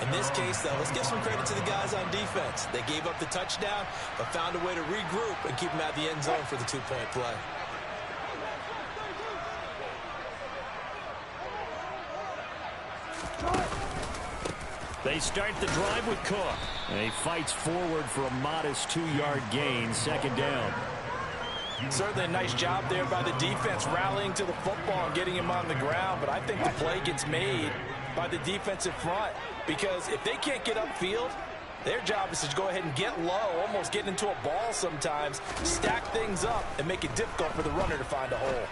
In this case, though, let's give some credit to the guys on defense. They gave up the touchdown, but found a way to regroup and keep them out the end zone for the two-point play. They start the drive with Cook. And he fights forward for a modest 2-yard gain, second down. Certainly a nice job there by the defense rallying to the football and getting him on the ground, but I think the play gets made by the defensive front because if they can't get upfield, their job is to go ahead and get low, almost get into a ball sometimes, stack things up, and make it difficult for the runner to find a hole.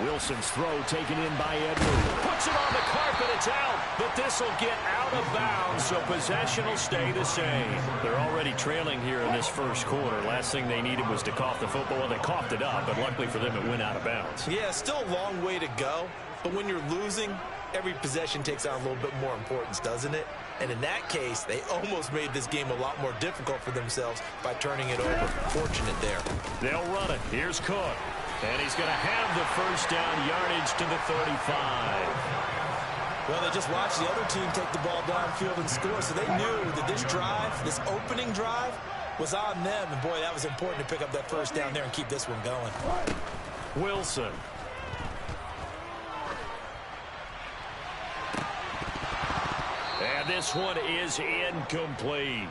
Wilson's throw taken in by Edwards. Puts it on the carpet, it's out, but this will get out of bounds, so possession will stay the same. They're already trailing here in this first quarter. Last thing they needed was to cough the football, and they coughed it up, but luckily for them, it went out of bounds. Yeah, still a long way to go, but when you're losing, every possession takes on a little bit more importance, doesn't it? And in that case, they almost made this game a lot more difficult for themselves by turning it over. Fortunate there. They'll run it. Here's Cook. And he's going to have the first down, yardage to the 35. Well, they just watched the other team take the ball downfield and score, so they knew that this drive, this opening drive, was on them. And, boy, that was important to pick up that first down there and keep this one going. Wilson. And this one is incomplete.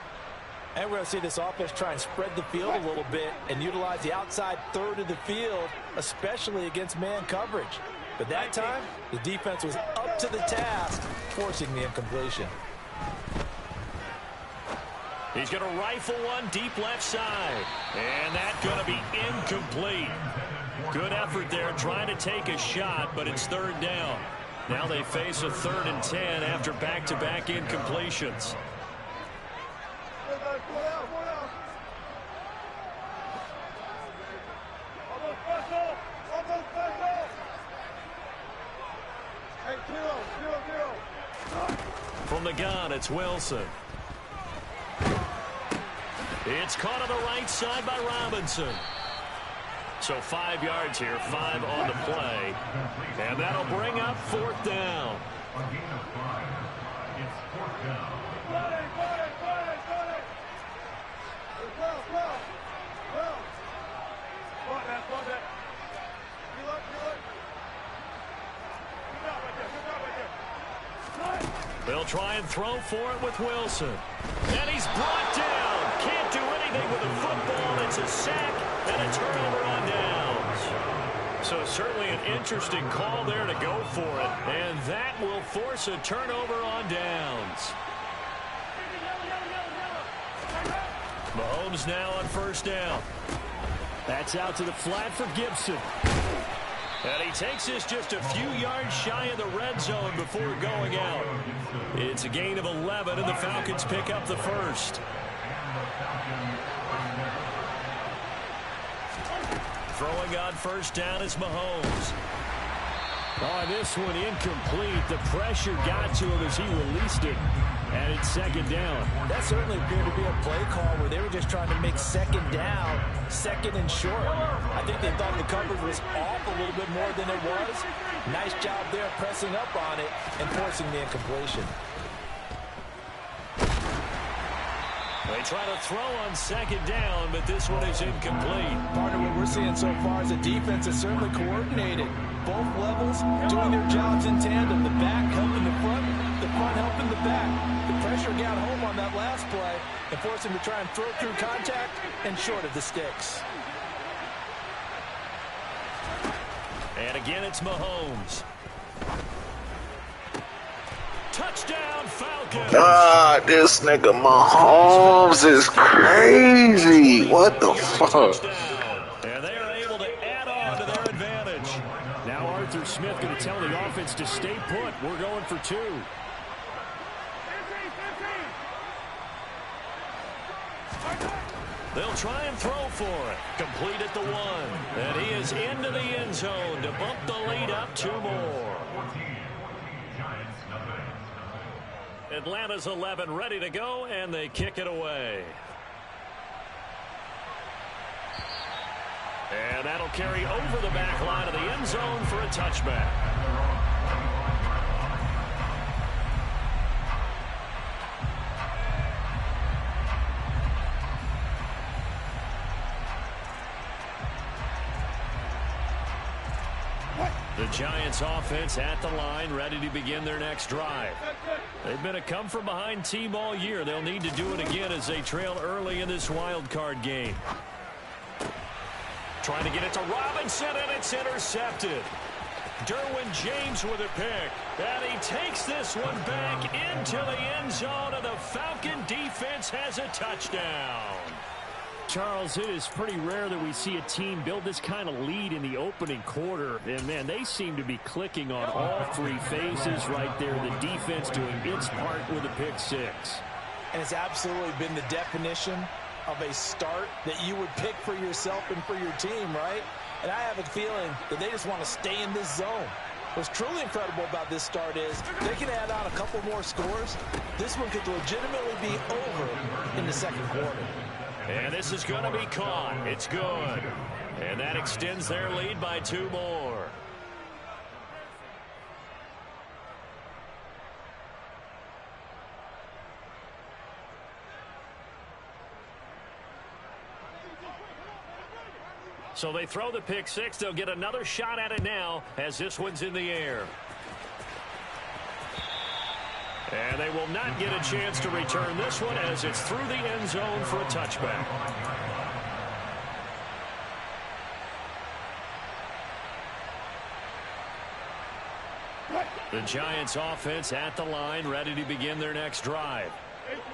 And we're going to see this offense try and spread the field a little bit and utilize the outside third of the field, especially against man coverage. But that time, the defense was up to the task, forcing the incompletion. He's going to rifle one deep left side. And that's going to be incomplete. Good effort there trying to take a shot, but it's third down. Now they face a 3rd and 10 after back-to-back incompletions. From the gun, it's Wilson. It's caught on the right side by Robinson. So 5 yards here, 5 on the play. And that'll bring up 4th down. They'll try and throw for it with Wilson. And he's brought down. Can't do anything with the football. It's a sack and a turnover on downs. So certainly an interesting call there to go for it. And that will force a turnover on downs. Mahomes now on first down. That's out to the flat for Gibson. And he takes this just a few yards shy of the red zone before going out. It's a gain of 11, and the Falcons pick up the first. Throwing on first down is Mahomes. Oh, this one incomplete. The pressure got to him as he released it. And it's second down. That certainly appeared to be a play call where they were just trying to make second down, second and short. I think they thought the coverage was off a little bit more than it was. Nice job there pressing up on it and forcing the incompletion. They try to throw on second down, but this one is incomplete. Part of what we're seeing so far is the defense is certainly coordinated. Both levels doing their jobs in tandem. The back helping the front helping the back. The pressure got home on that last play and forced him to try and throw through contact and short of the sticks. And again, it's Mahomes. Touchdown, Falcons. God, this nigga Mahomes is crazy. What the fuck? And they are able to add on to their advantage. Now Arthur Smith going to tell the offense to stay put. We're going for 2. They'll try and throw for it. Complete at the 1. And he is into the end zone to bump the lead up 2 more. Atlanta's 11 ready to go, and they kick it away. And that'll carry over the back line of the end zone for a touchback. The Giants offense at the line, ready to begin their next drive. They've been a come-from-behind team all year. They'll need to do it again as they trail early in this wild card game. Trying to get it to Robinson, and it's intercepted. Derwin James with a pick. And he takes this one back into the end zone, and the Falcon defense has a touchdown. Charles, it is pretty rare that we see a team build this kind of lead in the opening quarter. And, man, they seem to be clicking on all three phases right there. The defense doing its part with a pick six. And it's absolutely been the definition of a start that you would pick for yourself and for your team, right? And I have a feeling that they just want to stay in this zone. What's truly incredible about this start is they can add on a couple more scores. This one could legitimately be over in the second quarter. And this is going to be caught. It's good. And that extends their lead by 2 more. So they throw the pick six. They'll get another shot at it now as this one's in the air. And they will not get a chance to return this one as it's through the end zone for a touchback. The Giants offense at the line, ready to begin their next drive.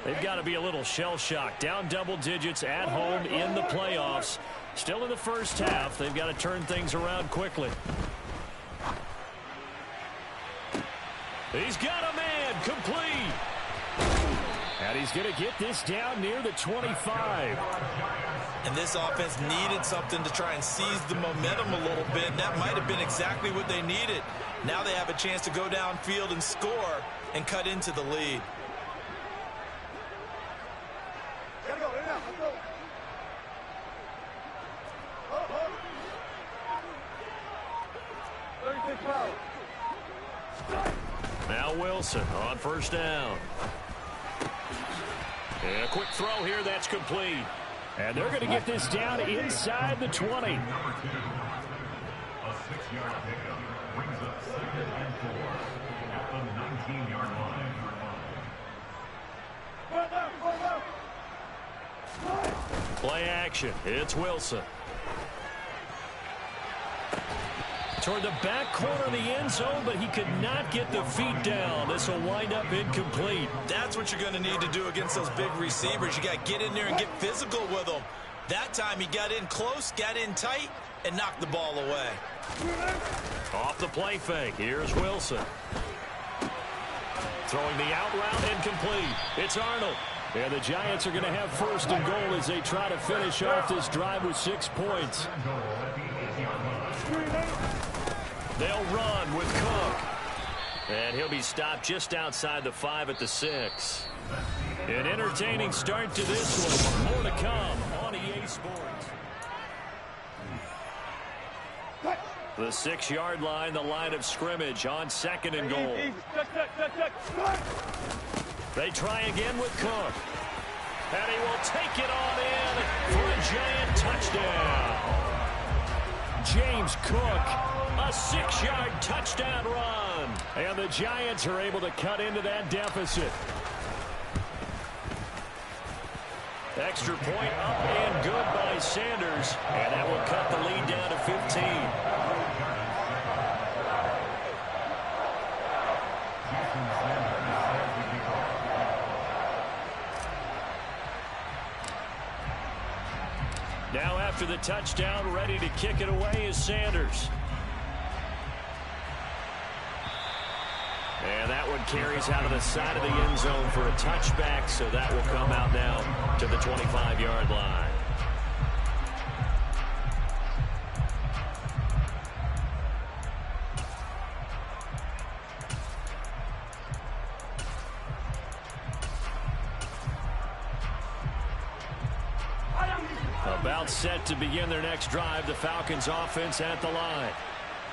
They've got to be a little shell-shocked. Down double digits at home in the playoffs. Still in the first half. They've got to turn things around quickly. He's got a man complete. And he's going to get this down near the 25. And this offense needed something to try and seize the momentum a little bit. That might have been exactly what they needed. Now they have a chance to go downfield and score and cut into the lead. Now Wilson on first down. And a quick throw here, that's complete. And they're going to get this down inside the 20. A 6-yard pickup brings up 2nd and 4 at the 19-yard line. Play action. It's Wilson. Toward the back corner of the end zone, but he could not get the feet down. This will wind up incomplete. That's what you're going to need to do against those big receivers. You got to get in there and get physical with them. That time he got in close, got in tight, and knocked the ball away. Off the play fake. Here's Wilson. Throwing the out route incomplete. It's Arnold. And the Giants are going to have first and goal as they try to finish off this drive with 6 points. They'll run with Cook. And he'll be stopped just outside the 5 at the 6. An entertaining start to this one. More to come on EA Sports. The 6-yard line, the line of scrimmage on 2nd and goal. They try again with Cook. And he will take it on in for a Giant touchdown. James Cook, a 6-yard touchdown run. And the Giants are able to cut into that deficit. Extra point up and good by Sanders. And that will cut the lead down to 15. Now after the touchdown, ready to kick it away is Sanders. And that one carries out of the side of the end zone for a touchback, so that will come out now to the 25-yard line. About set to begin their next drive, the Falcons offense at the line.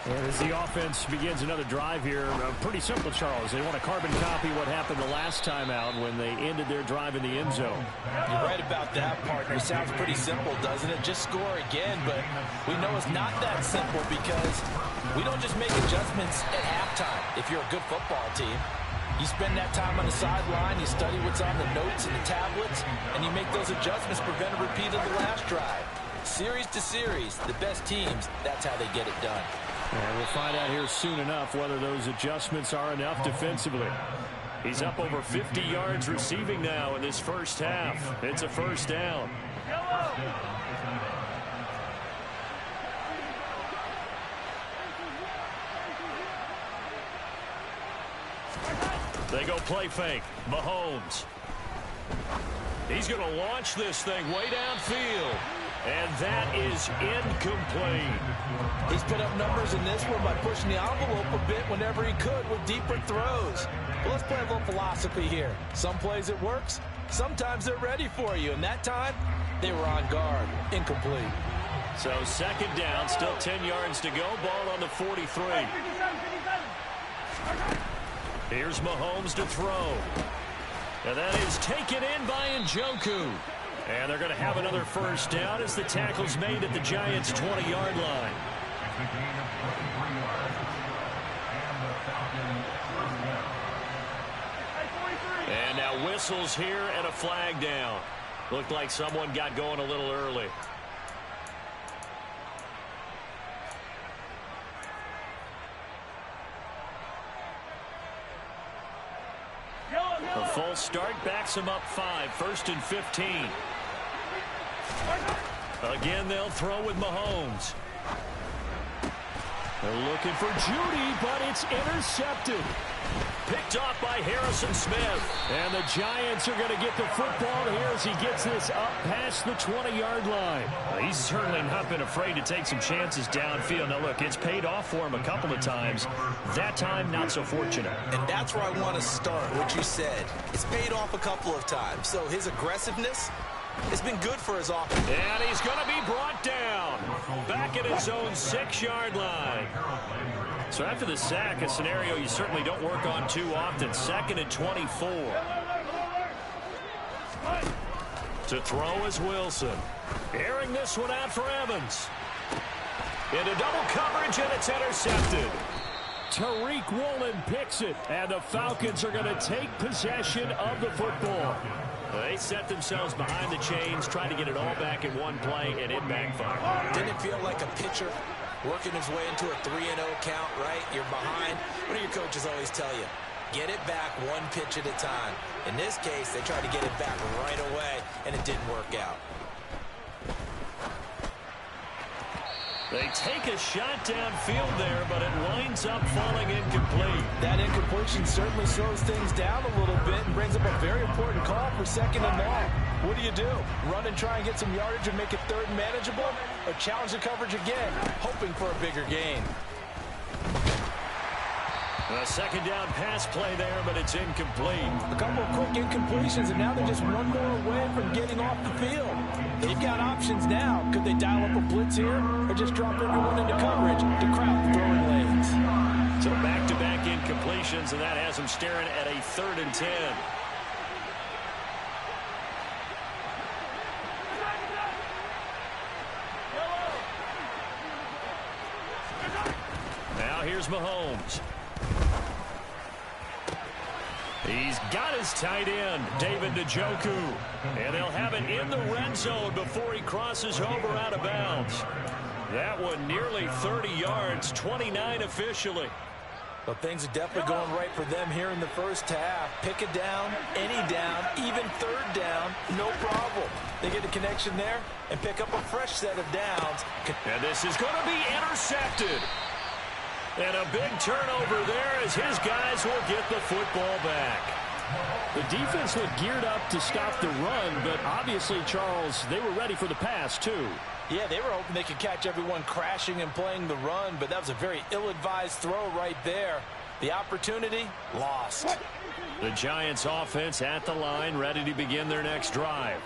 And as the offense begins another drive here, pretty simple, Charles. They want to carbon copy what happened the last time out when they ended their drive in the end zone. You're right about that, partner. Sounds pretty simple, doesn't it? Just score again, but we know it's not that simple because we don't just make adjustments at halftime if you're a good football team. You spend that time on the sideline, you study what's on the notes and the tablets, and you make those adjustments, prevent a repeat of the last drive. Series to series, the best teams, that's how they get it done. And we'll find out here soon enough whether those adjustments are enough defensively. He's up over 50 yards receiving now in this first half. It's a first down. They go play fake. Mahomes. He's going to launch this thing way downfield. And that is incomplete. He's put up numbers in this one by pushing the envelope a bit whenever he could with deeper throws. But let's play a little philosophy here. Some plays it works. Sometimes they're ready for you. And that time, they were on guard. Incomplete. So second down, still 10 yards to go. Ball on the 43. Here's Mahomes to throw. And that is taken in by Njoku. And they're going to have another first down as the tackle's made at the Giants' 20-yard line. And now whistles here and a flag down. Looked like someone got going a little early. A full start backs him up 5, 1st and 15. Again, they'll throw with Mahomes. They're looking for Judy, but it's intercepted. Picked off by Harrison Smith. And the Giants are going to get the football here as he gets this up past the 20-yard line. He's certainly not been afraid to take some chances downfield. Now, look, it's paid off for him a couple of times. That time, not so fortunate. And that's where I want to start, what you said. It's paid off a couple of times. So his aggressiveness has been good for his offense. And he's going to be brought down. Back at his own 6-yard line. So after the sack, a scenario you certainly don't work on too often. 2nd and 24. To throw is Wilson. Airing this one out for Evans. Into double coverage, and it's intercepted. Tariq Woolen picks it, and the Falcons are going to take possession of the football. They set themselves behind the chains, trying to get it all back in one play, and it backfired. Didn't it feel like a pitcher working his way into a 3-0 count, right? You're behind. What do your coaches always tell you? Get it back one pitch at a time. In this case, they tried to get it back right away, and it didn't work out. They take a shot downfield there, but it winds up falling incomplete. That incompletion certainly slows things down a little bit and brings up a very important call for 2nd and long. What do? Run and try and get some yardage and make it 3rd and manageable? Or challenge the coverage again, hoping for a bigger gain? A 2nd down pass play there, but it's incomplete. A couple of quick incompletions, and now they're just one more away from getting off the field. They've got options now. Could they dial up a blitz here or just drop everyone into coverage to crowd the throwing lanes? So back-to-back incompletions, and that has them staring at a 3rd and 10. Now here's Mahomes. He's got his tight end, David Njoku. And they'll have it in the red zone before he crosses over out of bounds. That one nearly 30 yards, 29 officially. Well, things are definitely going right for them here in the first half. Pick a down, any down, even 3rd down, no problem. They get a connection there and pick up a fresh set of downs. And this is going to be intercepted. And a big turnover there as his guys will get the football back. The defense looked geared up to stop the run, but obviously, Charles, they were ready for the pass, too. Yeah, they were hoping they could catch everyone crashing and playing the run, but that was a very ill-advised throw right there. The opportunity, lost. The Giants offense at the line, ready to begin their next drive.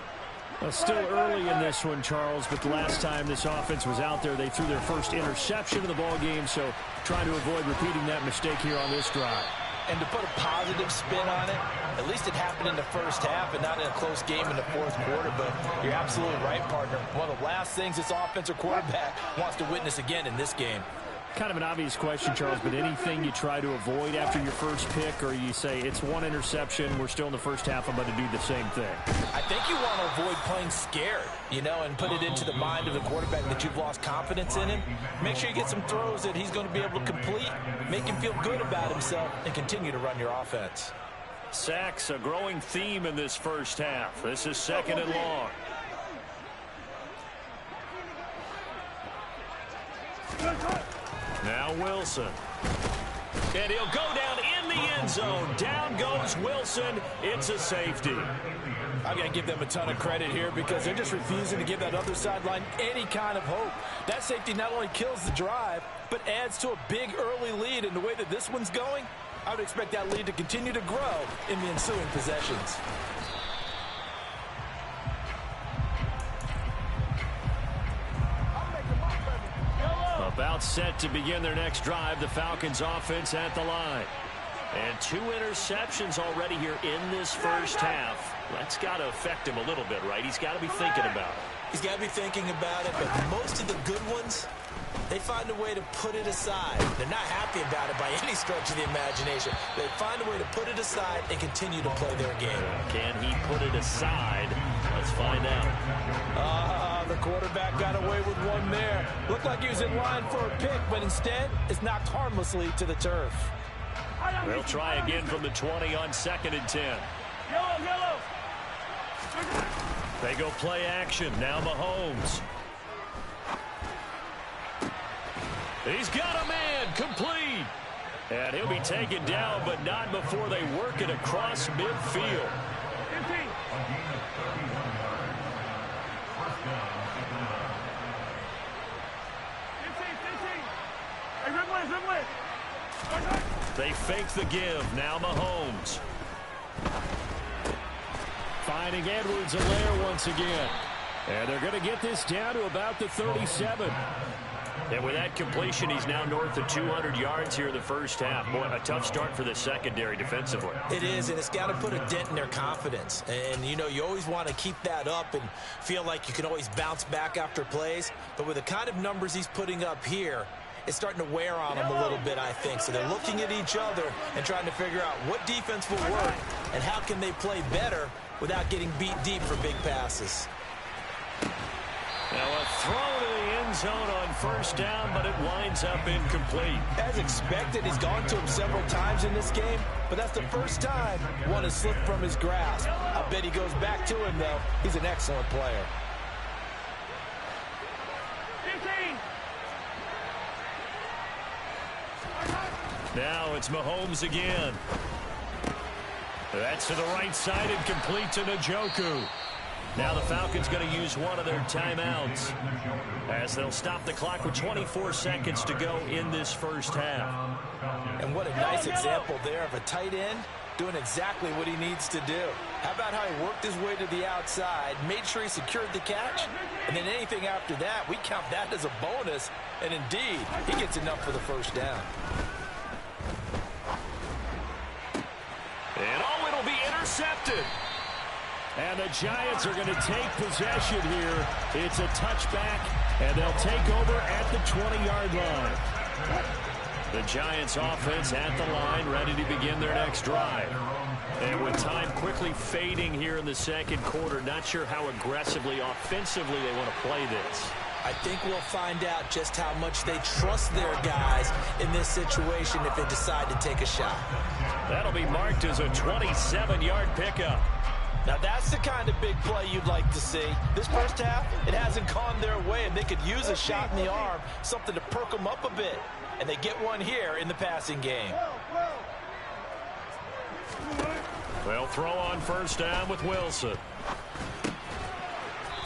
Well, still early in this one, Charles, but the last time this offense was out there, they threw their first interception of the ball game, so trying to avoid repeating that mistake here on this drive. And to put a positive spin on it, at least it happened in the first half and not in a close game in the fourth quarter. But you're absolutely right, partner. One of the last things this offensive quarterback wants to witness again in this game. Kind of an obvious question, Charles, but anything you try to avoid after your first pick, or you say it's one interception, we're still in the first half, I'm going to do the same thing? I think you want to avoid playing scared, and put it into the mind of the quarterback that you've lost confidence in him. Make sure you get some throws that he's going to be able to complete, make him feel good about himself, and continue to run your offense. Sacks, a growing theme in this first half. This is 2nd and long. Now Wilson. And he'll go down in the end zone. Down goes Wilson. It's a safety. I've got to give them a ton of credit here because they're just refusing to give that other sideline any kind of hope. That safety not only kills the drive, but adds to a big early lead. In the way that this one's going, I would expect that lead to continue to grow in the ensuing possessions. About set to begin their next drive, the Falcons offense at the line. And 2 interceptions already here in this first half. That's got to affect him a little bit, right? He's got to be thinking about it. He's got to be thinking about it, but most of the good ones, they find a way to put it aside. They're not happy about it by any stretch of the imagination. They find a way to put it aside and continue to play their game. Can he put it aside? Let's find out. The quarterback got away with one there. Looked like he was in line for a pick, but instead is knocked harmlessly to the turf. They'll try again from the 20 on 2nd and 10. Yellow. They go play action. Now Mahomes. He's got a man complete. And he'll be taken down, but not before they work it across midfield. 15. They fake the give. Now Mahomes. Finding Edwards-Helaire once again. And they're going to get this down to about the 37. And with that completion, he's now north of 200 yards here in the first half. Boy, a tough start for the secondary defensively. It is, and it's got to put a dent in their confidence. And, you always want to keep that up and feel like you can always bounce back after plays. But with the kind of numbers he's putting up here, it's starting to wear on them a little bit, I think. So they're looking at each other and trying to figure out what defense will work and how can they play better without getting beat deep for big passes. Now a throw to the end zone on first down, but it winds up incomplete. As expected, he's gone to him several times in this game, but that's the first time one has slipped from his grasp. I bet he goes back to him, though. He's an excellent player. 15. Now it's Mahomes again. That's to the right side and complete to Njoku. Now the Falcons going to use one of their timeouts as they'll stop the clock with 24 seconds to go in this first half. And what a nice example there of a tight end doing exactly what he needs to do. How about how he worked his way to the outside, made sure he secured the catch, and then anything after that, we count that as a bonus. And indeed, he gets enough for the first down. And it'll be intercepted. And the Giants are going to take possession here. It's a touchback, and they'll take over at the 20-yard line. The Giants offense at the line, ready to begin their next drive. And with time quickly fading here in the second quarter, not sure how aggressively, offensively they want to play this. I think we'll find out just how much they trust their guys in this situation if they decide to take a shot. That'll be marked as a 27-yard pickup. Now that's the kind of big play you'd like to see. This first half, it hasn't gone their way, and they could use a shot in the arm, something to perk them up a bit. And they get one here in the passing game. They'll throw on first down with Wilson.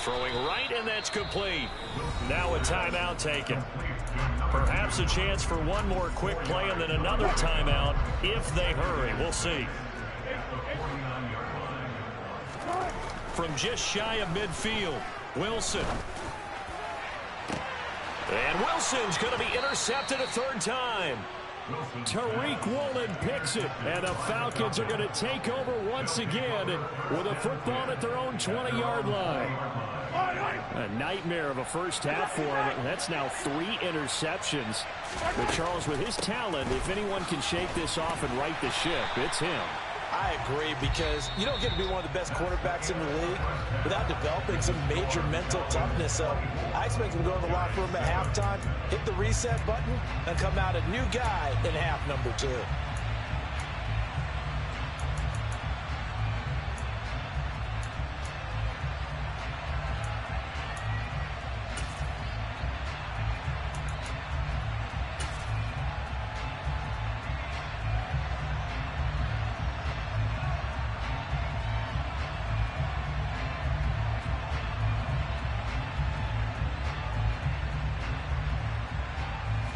Throwing right, and that's complete. Now a timeout taken. Perhaps a chance for one more quick play and then another timeout if they hurry. We'll see. from just shy of midfield. Wilson. And Wilson's going to be intercepted a third time. Tariq Woolen picks it, and the Falcons are going to take over once again with a football at their own 20-yard line. A nightmare of a first half for him. That's now 3 interceptions. But Charles, with his talent, if anyone can shake this off and right the ship, it's him. I agree, because you don't get to be one of the best quarterbacks in the league without developing some major mental toughness. So I expect him to go in the locker room at halftime, hit the reset button, and come out a new guy in half number 2.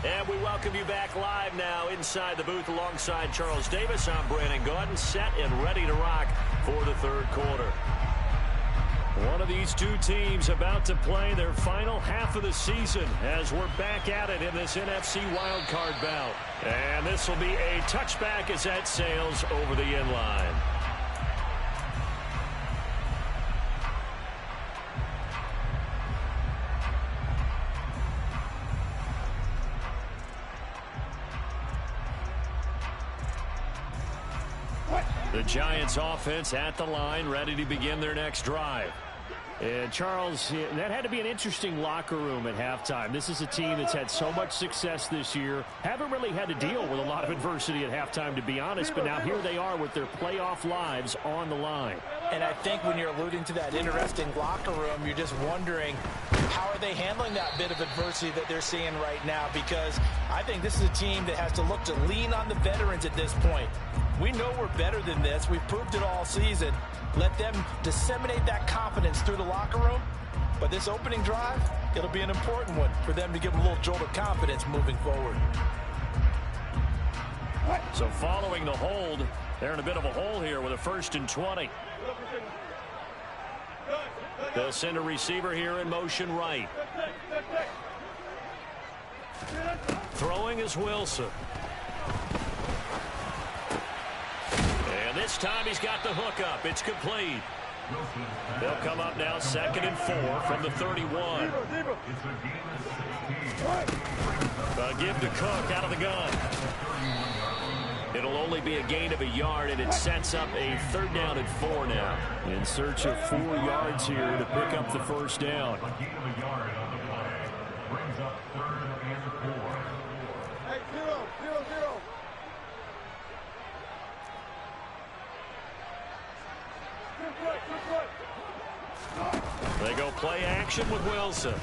And we welcome you back live now inside the booth alongside Charles Davis. I'm Brandon Gaudin, set and ready to rock for the third quarter. One of these two teams about to play their final half of the season as we're back at it in this NFC wildcard bout. And this will be a touchback as that sails over the end line. The Giants offense at the line, ready to begin their next drive. And Charles, that had to be an interesting locker room at halftime. This is a team that's had so much success this year. Haven't really had to deal with a lot of adversity at halftime, to be honest. But now here they are with their playoff lives on the line. And I think when you're alluding to that interesting locker room, you're just wondering, how are they handling that bit of adversity that they're seeing right now? Because I think this is a team that has to look to lean on the veterans at this point. We know we're better than this. We've proved it all season. Let them disseminate that confidence through the locker room. But this opening drive, it'll be an important one for them to give them a little jolt of confidence moving forward. So following the hold, they're in a bit of a hole here with a 1st and 20. They'll send a receiver here in motion right. Throwing is Wilson. And this time he's got the hook up. It's complete. They'll come up now 2nd and 4 from the 31. Give to Cook out of the gun. It'll only be a gain of a yard, and it sets up a 3rd down and 4 now. In search of 4 yards here to pick up the first down. A gain of a yard on the play. Brings up 3rd and 4. Hey, 0-0-0. They go play action with Wilson.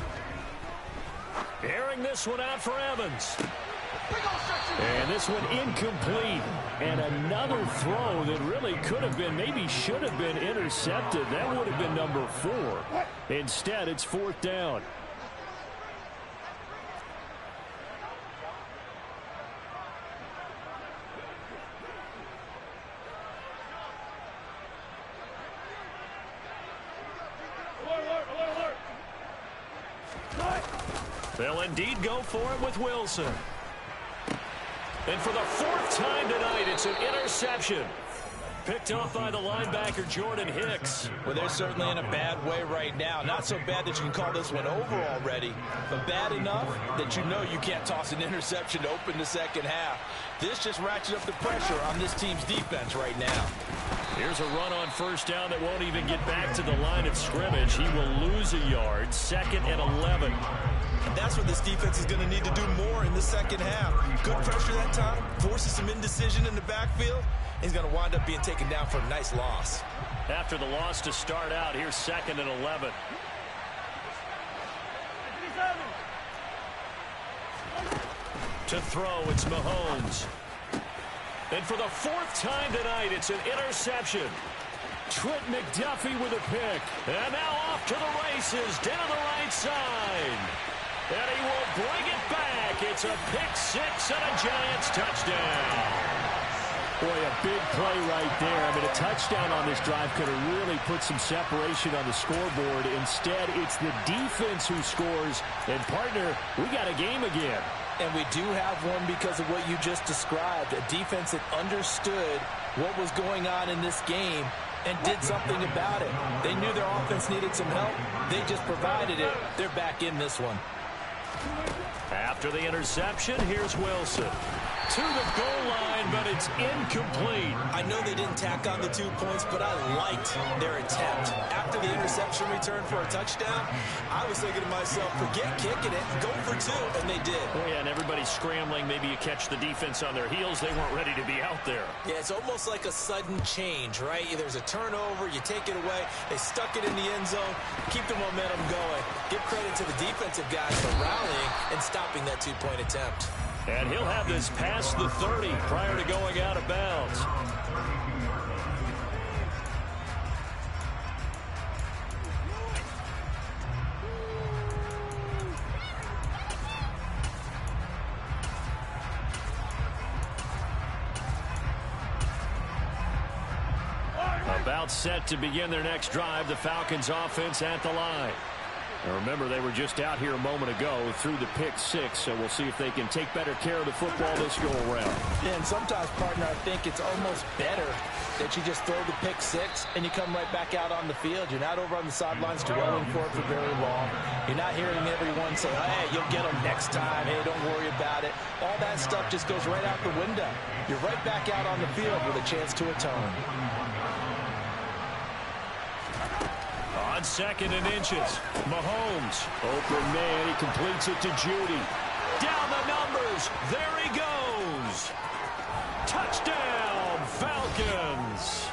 Airing this one out for Evans. And this one incomplete. And another throw that really could have been, maybe should have been intercepted. That would have been number 4. Instead, it's 4th down. They'll indeed go for it with Wilson. And for the 4th time tonight, it's an interception. Picked off by the linebacker, Jordan Hicks. Well, they're certainly in a bad way right now. Not so bad that you can call this one over already, but bad enough that you know you can't toss an interception to open the second half. This just ratchets up the pressure on this team's defense right now. Here's a run on 1st down that won't even get back to the line of scrimmage. He will lose a yard, 2nd and 11. And that's what this defense is going to need to do more in the second half. Good pressure that time, forces some indecision in the backfield. He's going to wind up being taken down for a nice loss. After the loss to start out, here's 2nd and 11. To throw, it's Mahomes. And for the 4th time tonight, it's an interception. Trent McDuffie with a pick. And now off to the races, down the right side. And he will bring it back. It's a pick 6 and a Giants touchdown. Boy, a big play right there. I mean, a touchdown on this drive could have really put some separation on the scoreboard. Instead, it's the defense who scores. And, partner, we got a game again. And we do have one because of what you just described, a defense that understood what was going on in this game and did something about it. They knew their offense needed some help. They just provided it. They're back in this one. After the interception, here's Wilson. To the goal line, but it's incomplete. I know they didn't tack on the 2 points, but I liked their attempt. After the interception return for a touchdown, I was thinking to myself, forget kicking it, go for 2, and they did. Oh, yeah, and everybody's scrambling. Maybe you catch the defense on their heels. They weren't ready to be out there. Yeah, it's almost like a sudden change, right? There's a turnover, you take it away, they stuck it in the end zone, keep the momentum going. Give credit to the defensive guys for rallying and stopping that 2-point attempt. And he'll have this past the 30 prior to going out of bounds. About set to begin their next drive, the Falcons offense at the line. Now remember, they were just out here a moment ago through the pick 6, so we'll see if they can take better care of the football this go-around. Yeah, and sometimes, partner, I think it's almost better that you just throw the pick 6 and you come right back out on the field. You're not over on the sidelines dwelling for it for very long. You're not hearing everyone say, hey, you'll get them next time. Hey, don't worry about it. All that stuff just goes right out the window. You're right back out on the field with a chance to atone. On 2nd and inches, Mahomes. Open man, he completes it to Judy. Down the numbers. There he goes. Touchdown, Falcons.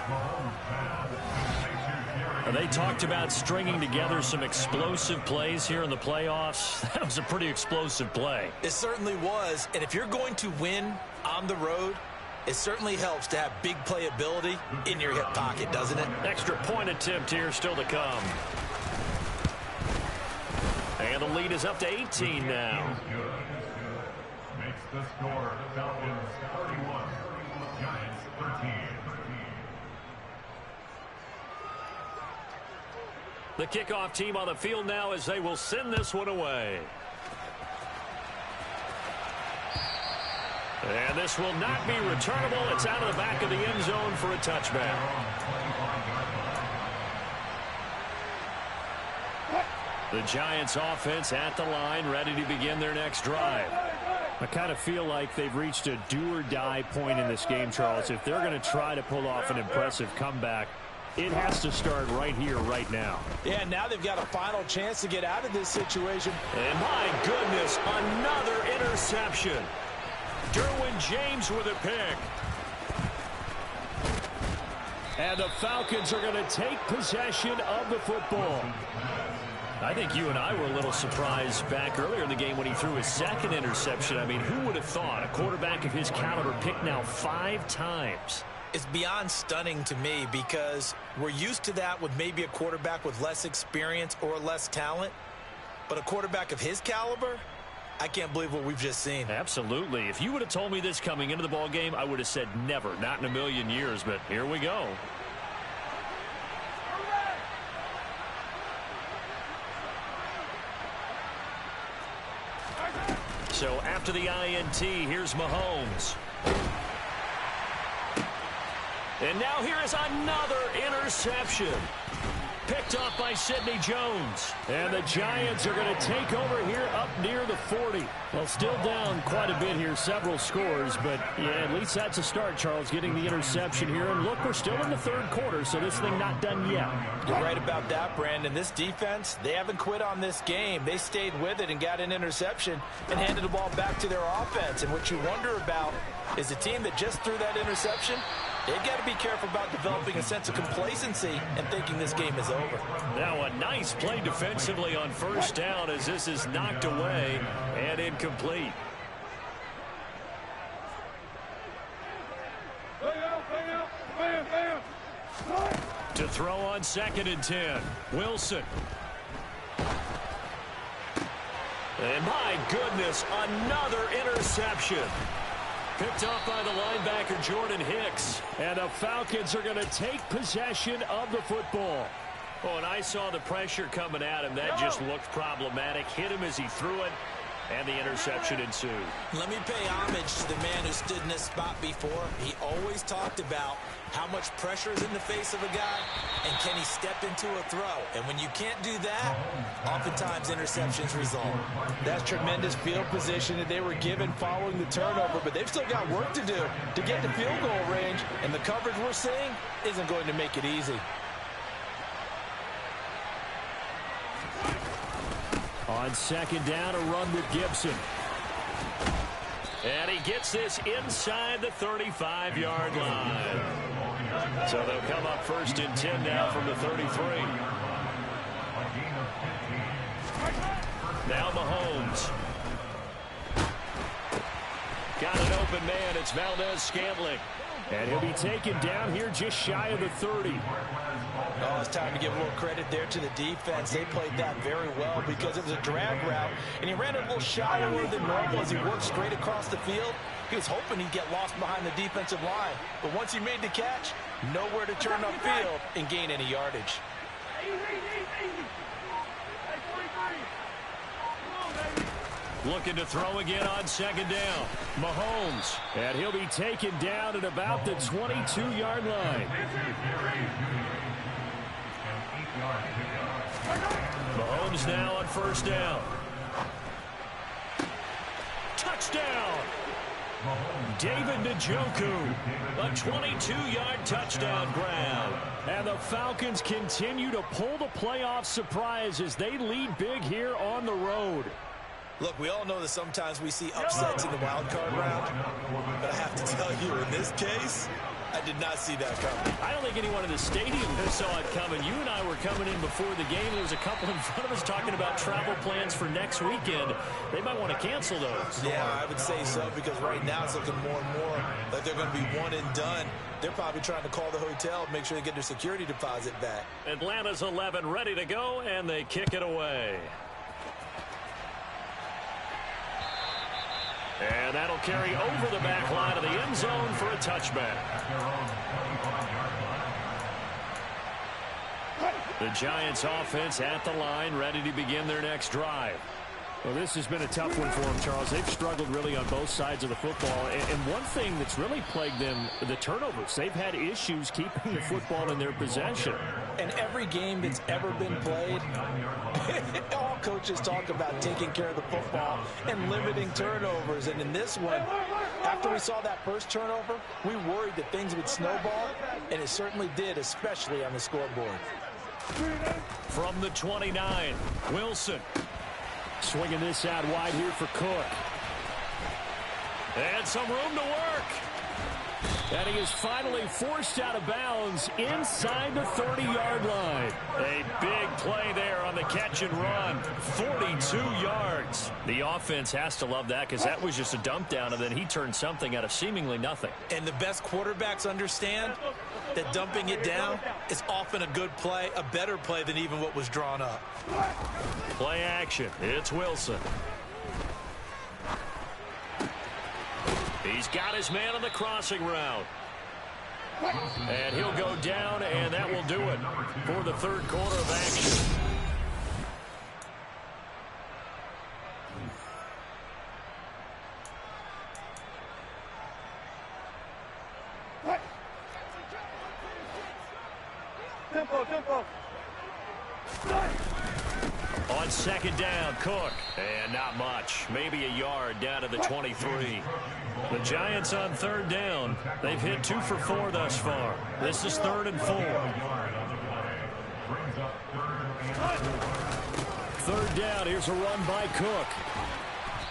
They talked about stringing together some explosive plays here in the playoffs. That was a pretty explosive play. It certainly was. And if you're going to win on the road, it certainly helps to have big playability in your hip pocket, doesn't it? Extra point attempt here still to come. And the lead is up to 18 now. Makes the score Falcons 31, Giants 13. The kickoff team on the field now as they will send this one away. And this will not be returnable. It's out of the back of the end zone for a touchback. The Giants offense at the line, ready to begin their next drive. I kind of feel like they've reached a do-or-die point in this game, Charles. If they're going to try to pull off an impressive comeback, it has to start right here, right now. Yeah, now they've got a final chance to get out of this situation. And my goodness, another interception. Derwin James with a pick. And the Falcons are going to take possession of the football. I think you and I were a little surprised back earlier in the game when he threw his 2nd interception. I mean, who would have thought a quarterback of his caliber picked now 5 times? It's beyond stunning to me because we're used to that with maybe a quarterback with less experience or less talent. But a quarterback of his caliber, I can't believe what we've just seen. Absolutely. If you would have told me this coming into the ball game, I would have said never, not in a million years. But here we go. So after the INT, here's Mahomes. And now here is another interception. Picked up by Sidney Jones. And the Giants are going to take over here up near the 40. Well, still down quite a bit here, several scores, but yeah, at least that's a start, Charles, getting the interception here. And look, we're still in the 3rd quarter, so this thing not done yet. You're right about that, Brandon. This defense, they haven't quit on this game. They stayed with it and got an interception and handed the ball back to their offense. And what you wonder about is the team that just threw that interception, they've got to be careful about developing a sense of complacency and thinking this game is over. Now a nice play defensively on 1st down as this is knocked away and incomplete. To throw on 2nd and 10, Wilson. And my goodness, another interception. Picked off by the linebacker, Jordan Hicks. And the Falcons are going to take possession of the football. Oh, and I saw the pressure coming at him. That just looked problematic. Hit him as he threw it, and the interception ensued. Let me pay homage to the man who stood in this spot before. He always talked about how much pressure is in the face of a guy, and can he step into a throw? And when you can't do that, oftentimes interceptions result. That's tremendous field position that they were given following the turnover, but they've still got work to do to get to field goal range, and the coverage we're seeing isn't going to make it easy. On second down, a run with Gibson. And he gets this inside the 35-yard line. So they'll come up 1st and 10 now from the 33. Now Mahomes. Got an open man. It's Valdez-Scantling. And he'll be taken down here just shy of the 30. Oh, it's time to give a little credit there to the defense. They played that very well because it was a drag route, and he ran a little shallower than normal as he worked straight across the field. He was hoping he'd get lost behind the defensive line, but once he made the catch, nowhere to turn upfield and gain any yardage. Looking to throw again on second down. Mahomes. And he'll be taken down at about the 22-yard line. Mahomes now on 1st down. Touchdown! David Njoku. A 22-yard touchdown grab. And the Falcons continue to pull the playoff surprise as they lead big here on the road. Look, we all know that sometimes we see upsets in the wild card round, but I have to tell you, in this case, I did not see that coming. I don't think anyone in the stadium saw it coming. You and I were coming in before the game. There was a couple in front of us talking about travel plans for next weekend. They might want to cancel those. Yeah, I would say so, because right now it's looking more and more like they're going to be one and done. They're probably trying to call the hotel, make sure they get their security deposit back. Atlanta's 11 ready to go, and they kick it away. And that'll carry over the back line of the end zone for a touchback. The Giants offense at the line, ready to begin their next drive. Well, this has been a tough one for them, Charles. They've struggled really on both sides of the football. And one thing that's really plagued them, the turnovers. They've had issues keeping the football in their possession. And every game that's ever been played, all coaches talk about taking care of the football and limiting turnovers. And in this one, after we saw that first turnover, we worried that things would snowball, and it certainly did, especially on the scoreboard. From the 29, Wilson. Swinging this out wide here for Cook. And some room to work. And he is finally forced out of bounds inside the 30-yard line. A big play there on the catch and run. 42 yards. The offense has to love that because that was just a dump down, and then he turned something out of seemingly nothing. And the best quarterbacks understand that dumping it down is often a good play, a better play than even what was drawn up. Play action. It's Wilson. He's got his man on the crossing route. And he'll go down, and that will do it for the third quarter of action. Tempo. On second down, Cook. And not much. Maybe a yard down to the 23. The Giants on third down. They've hit 2 for 4 thus far. This is 3rd and 4. Third down. Here's a run by Cook.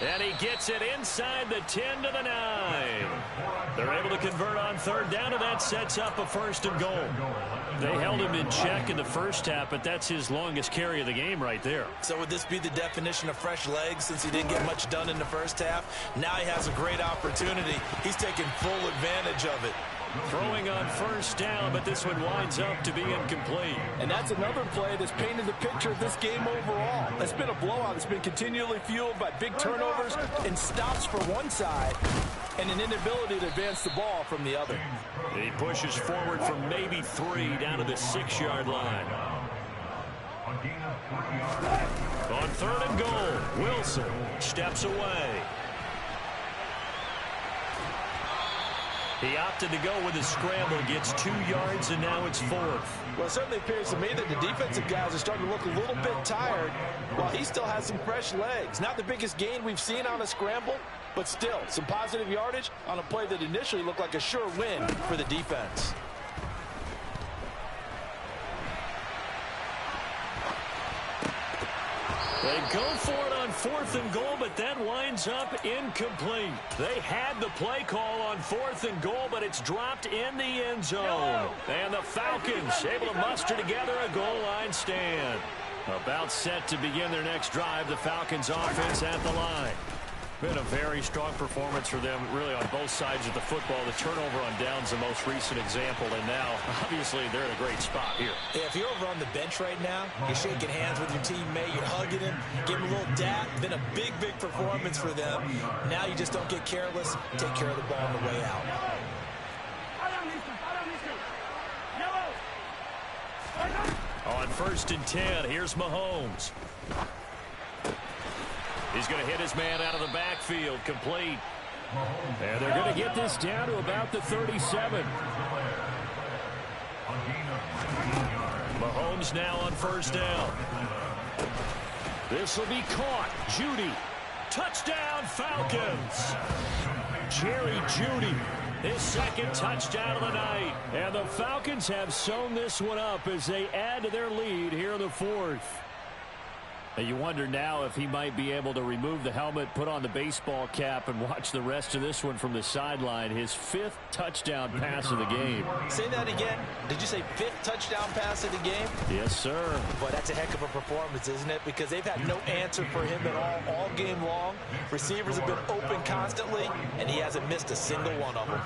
And he gets it inside the 10 to the 9. They're able to convert on third down, and that sets up a 1st and goal. They held him in check in the first half, but that's his longest carry of the game right there. So would this be the definition of fresh legs since he didn't get much done in the first half? Now he has a great opportunity. He's taking full advantage of it. Throwing on first down, but this one winds up to be incomplete. And that's another play that's painted the picture of this game overall. It's been a blowout. It's been continually fueled by big turnovers and stops for one side and an inability to advance the ball from the other. He pushes forward from maybe 3 down to the 6-yard line. On 3rd and goal, Wilson steps away. He opted to go with a scramble, gets 2 yards, and now it's 4th. Well, it certainly appears to me that the defensive guys are starting to look a little bit tired while he still has some fresh legs. Not the biggest gain we've seen on a scramble, but still some positive yardage on a play that initially looked like a sure win for the defense. They go for it on 4th and goal, but that winds up incomplete. They had the play call on 4th and goal, but it's dropped in the end zone. And the Falcons able to muster together a goal line stand. About set to begin their next drive, the Falcons offense at the line. Been a very strong performance for them, really, on both sides of the football. The turnover on downs, the most recent example, and now, obviously, they're in a great spot here. Yeah, if you're over on the bench right now, you're shaking hands with your teammate, you're hugging him, giving him a little dap. Been a big, big performance for them. Now you just don't get careless. Take care of the ball on the way out. On 1st and 10, here's Mahomes. He's going to hit his man out of the backfield, complete. And they're going to get this down to about the 37. Mahomes now on 1st down. This will be caught. Jeudy. Touchdown, Falcons. Jerry Jeudy, his 2nd touchdown of the night. And the Falcons have sewn this one up as they add to their lead here in the 4th. And you wonder now if he might be able to remove the helmet, put on the baseball cap, and watch the rest of this one from the sideline. His 5th touchdown pass of the game. Say that again. Did you say 5th touchdown pass of the game? Yes, sir. Boy, that's a heck of a performance, isn't it? Because they've had no answer for him at all game long. Receivers have been open constantly, and he hasn't missed a single one of them.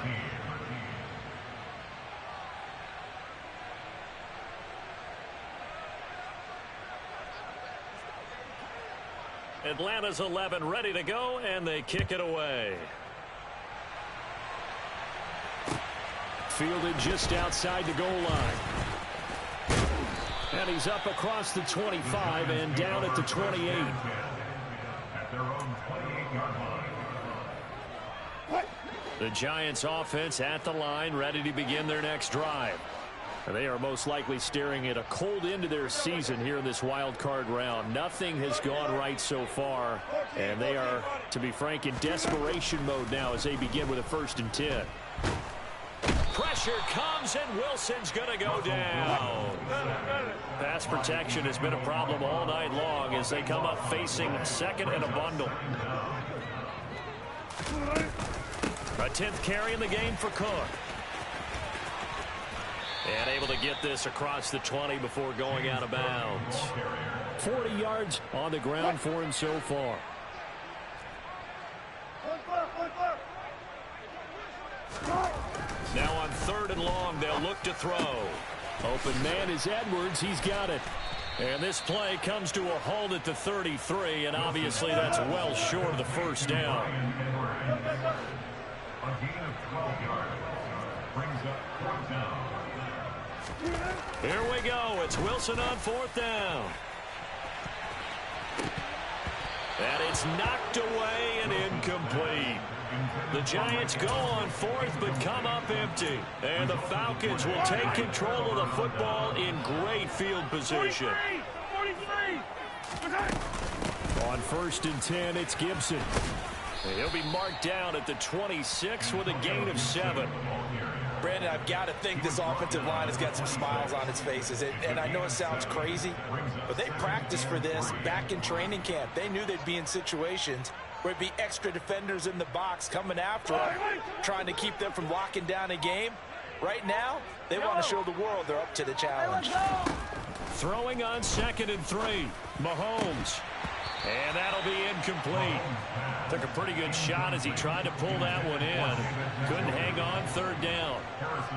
Atlanta's 11 ready to go, and they kick it away. Fielded just outside the goal line. And he's up across the 25 and down at the 28. At their own 28-yard line. The Giants offense at the line, ready to begin their next drive. They are most likely staring at a cold end to their season here in this wild card round. Nothing has gone right so far, and they are, to be frank, in desperation mode now as they begin with a 1st and 10. Pressure comes, and Wilson's going to go down. Pass protection has been a problem all night long as they come up facing 2nd and a bundle. A 10th carry in the game for Cook. And able to get this across the 20 before going out of bounds. 40 yards on the ground for him so far. Now on 3rd and long, they'll look to throw. Open man is Edwards. He's got it. And this play comes to a halt at the 33, and obviously that's well short of the 1st down. A gain of 12 yards. Brings up 4th down. Here we go. It's Wilson on 4th down. And it's knocked away and incomplete. The Giants go on 4th but come up empty. And the Falcons will take control of the football in great field position. 43! On 1st and 10, it's Gibson. He'll be marked down at the 26 with a gain of 7. Brandon, I've got to think this offensive line has got some smiles on its faces. And I know it sounds crazy, but they practiced for this back in training camp. They knew they'd be in situations where it'd be extra defenders in the box coming after them, trying to keep them from locking down a game. Right now, they want to show the world they're up to the challenge. Throwing on 2nd and 3. Mahomes. And that'll be incomplete. Took a pretty good shot as he tried to pull that one in. Couldn't hang on third down.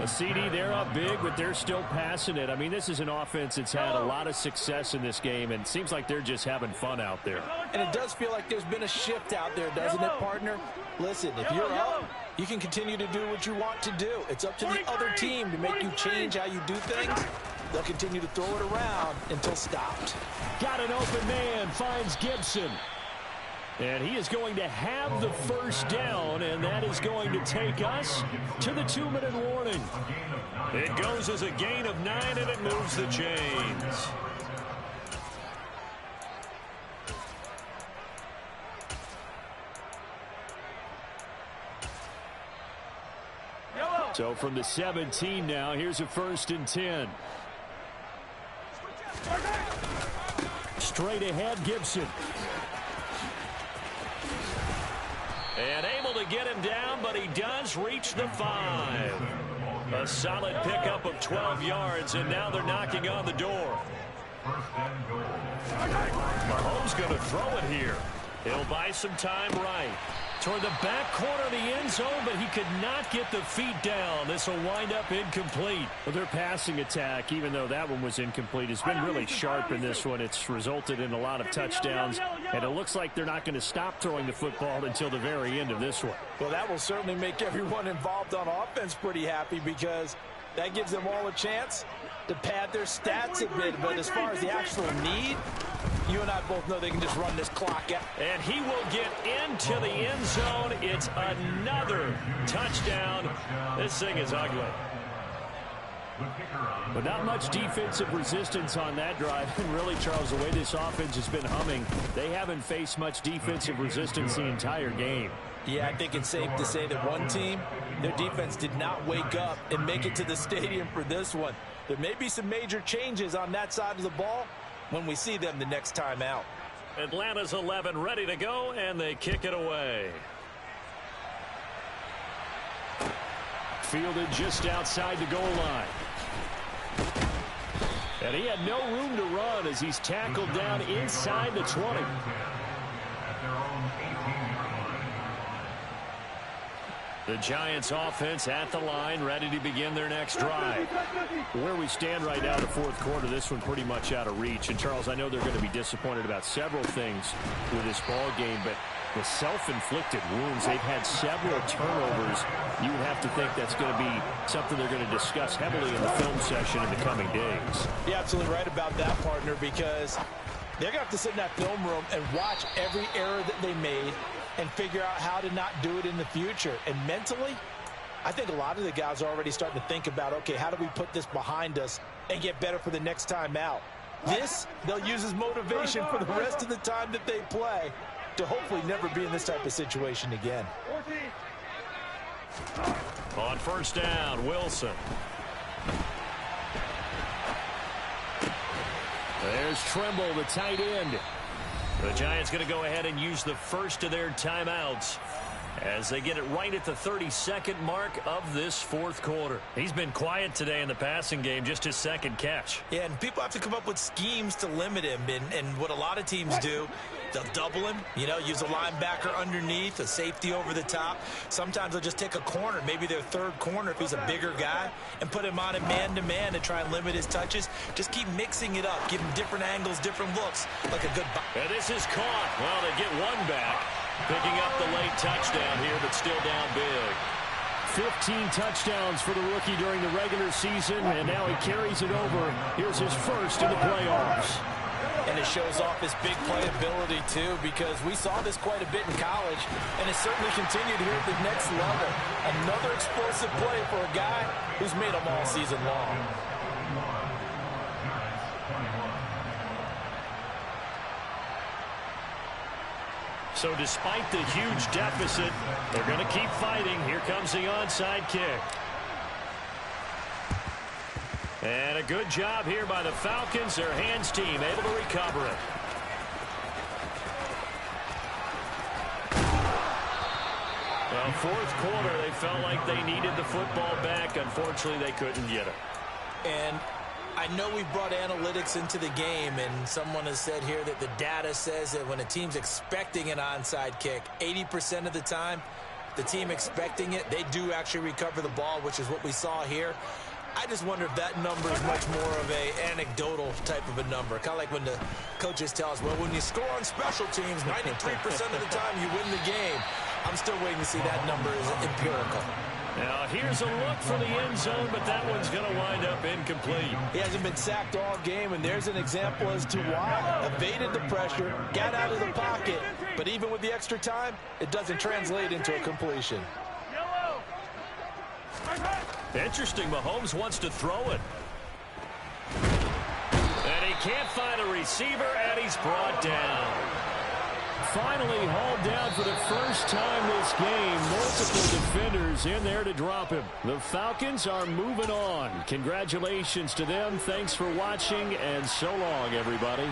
A CD, they're up big, but they're still passing it. I mean, this is an offense that's had a lot of success in this game, and it seems like they're just having fun out there. And it does feel like there's been a shift out there, doesn't it, partner? Listen, if you're up, you can continue to do what you want to do. It's up to the other team to make you change how you do things. They'll continue to throw it around until stopped. Got an open man, finds Gibson. And he is going to have the first down, and that is going to take us to the 2-minute warning. It goes as a gain of 9, and it moves the chains. So from the 17 now, here's a 1st and 10. Straight ahead, Gibson. And able to get him down, but he does reach the 5. A solid pickup of 12 yards, and now they're knocking on the door. Mahomes going to throw it here. He'll buy some time right. Toward the back corner of the end zone, but he could not get the feet down. This will wind up incomplete. Well, their passing attack, even though that one was incomplete, has been really sharp in this one. It's resulted in a lot of touchdowns, and it looks like they're not going to stop throwing the football until the very end of this one. Well, that will certainly make everyone involved on offense pretty happy because that gives them all a chance to pad their stats a bit. But as far as the actual need, you and I both know they can just run this clock out. And he will get into the end zone. It's another touchdown. This thing is ugly. But not much defensive resistance on that drive. And really, Charles, the way this offense has been humming, they haven't faced much defensive resistance the entire game. Yeah, I think it's safe to say that one team, their defense did not wake up and make it to the stadium for this one. There may be some major changes on that side of the ball when we see them the next time out. Atlanta's 11 ready to go, and they kick it away. Fielded just outside the goal line. And he had no room to run as he's tackled down inside the 20. The Giants offense at the line, ready to begin their next drive. Where we stand right now in the fourth quarter, this one pretty much out of reach. And, Charles, I know they're going to be disappointed about several things with this ball game, but the self-inflicted wounds, they've had several turnovers. You would have to think that's going to be something they're going to discuss heavily in the film session in the coming days. You're absolutely right about that, partner, because they're going to have to sit in that film room and watch every error that they made and figure out how to not do it in the future. And mentally, I think a lot of the guys are already starting to think about, okay, how do we put this behind us and get better for the next time out? This, they'll use as motivation for the rest of the time that they play to hopefully never be in this type of situation again. On first down, Wilson. There's Tremble, the tight end. The Giants going to go ahead and use the first of their timeouts as they get it right at the 32nd mark of this fourth quarter. He's been quiet today in the passing game, just his second catch. Yeah, and people have to come up with schemes to limit him. And what a lot of teams do, they'll double him, use a linebacker underneath, a safety over the top. Sometimes they'll just take a corner, maybe their third corner if he's a bigger guy, and put him on a man-to-man to try and limit his touches. Just keep mixing it up, give him different angles, different looks, like a good... And this is caught. Well, they get one back. Picking up the late touchdown here, but still down big. 15 touchdowns for the rookie during the regular season, and now he carries it over. Here's his first in the playoffs. And it shows off his big playability, too, because we saw this quite a bit in college, and it certainly continued here at the next level. Another explosive play for a guy who's made them all season long. So despite the huge deficit, they're going to keep fighting. Here comes the onside kick. And a good job here by the Falcons, their hands team, able to recover it. Well, fourth quarter, they felt like they needed the football back. Unfortunately, they couldn't get it. And I know we've brought analytics into the game, and someone has said here that the data says that when a team's expecting an onside kick, 80% of the time, the team expecting it, they do actually recover the ball, which is what we saw here. I just wonder if that number is much more of a anecdotal type of a number. Kind of like when the coaches tell us, well, when you score on special teams, 93% of the time you win the game. I'm still waiting to see that number is empirical. Now, here's a look for the end zone, but that one's going to wind up incomplete. He hasn't been sacked all game, and there's an example as to why. Evaded the pressure, got out of the pocket, but even with the extra time, it doesn't translate into a completion. Interesting, Mahomes wants to throw it. And he can't find a receiver, and he's brought down. Finally hauled down for the first time this game. Multiple defenders in there to drop him. The Falcons are moving on. Congratulations to them. Thanks for watching, and so long, everybody.